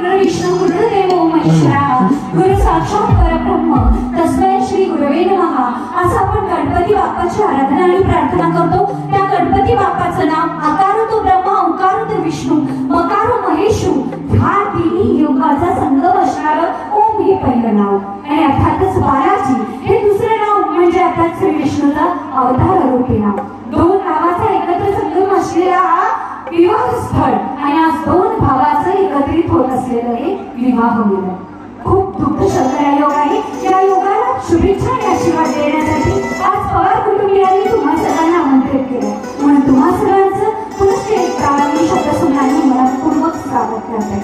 विष्णु गुरुदेवो महेश्वरा गुरु साक्षात परब्रह्म तस्मै श्री गुरवे नमः असं आपण गणपती बाप्पाची आराधना आणि प्रार्थना करतो। त्या गणपती बाप्पाचं नाम आकार तो ब्रह्मा ओंकार तो विष्णू मकार महेशू ह्या तिन्ही योगाचा संगम असणारं ओम हे पहिलं नाव आणि अर्थातच बालाजी हे दुसरं नाव म्हणजे अर्थात श्री विष्णूचा अवतार रूपी नाव। दोन नावाचा एकत्र संगम असलेला हा विवाह स्थळ आणि आज दोन भावाचं एकत्रित होत असलेलं हे विवाह मिलन खूप दुःख शंकर योग आहे। या योगाला शुभेच्छा आणि आशीर्वाद देण्यासाठी आज पवार कुटुंबियांनी तुम्हा सगळ्यांना आमंत्रित केलं म्हणून तुम्हा सगळ्यांचं पुनश्च एक प्रारंभी शब्द सुनाने मला पूर्वक स्वागत करते।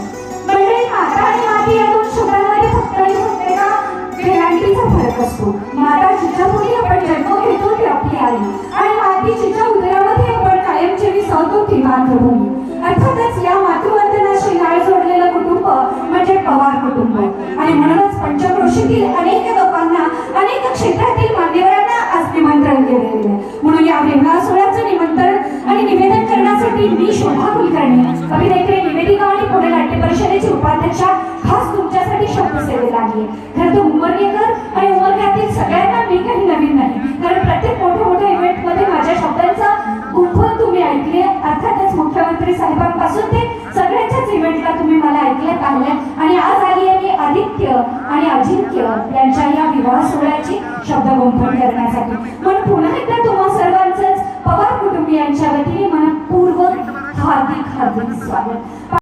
मंडळी माता आणि माती या दोन शब्दांमध्ये फक्त आणि फक्त एका वेलांटीचा फरक असतो। माता जिच्या मुली आपण जन्म घेतो ती आपली आई आणि माती जिच्या उदरामध्ये आपण कायमची विसरतो ती मातृभूमी। अर्थातच या मातृवंदनाशी नाळ जोडलेलं कुटुंब म्हणजे पवार कुटुंब आणि म्हणूनच पंचक्रोशीतील अनेक लोकांना अनेक क्षेत्रातील मान्यवरांना आज निमंत्रण केलेले आहे। म्हणून या विवाह सोहळ्याचं निमंत्रण आणि निवेदन करण्यासाठी मी शोभा कुलकर्णी अभिनेत्री निवेदिका आणि पुणे नाट्य परिषदेची उपाध्यक्षा खास तुमच्यासाठी शब्दसेवेला आली आहे। खरं तर उमरगेकर आणि उमरग्यातील सगळ्यांना मी काही नवीन नाही कारण प्रत्येक मोठ्या इव्हेंटमध्ये माझ्या शब्दांचा गुंफण तुम्ही ऐकले। अर्थातच मुख्यमंत्री साहेबांपासून ते सगळ्यांच्याच इव्हेंटला तुम्ही मला ऐकले पाहिले आणि आज आली आहे मी आदित्य आणि अजिंक्य यांच्या या विवाह सोहळ्याची शब्द गुंफण करण्यासाठी। म्हणून पुन्हा एकदा तुम्हा सर्वांचंच पवार कुटुंबियांच्या वतीने मनपूर्वक हार्दिक स्वागत।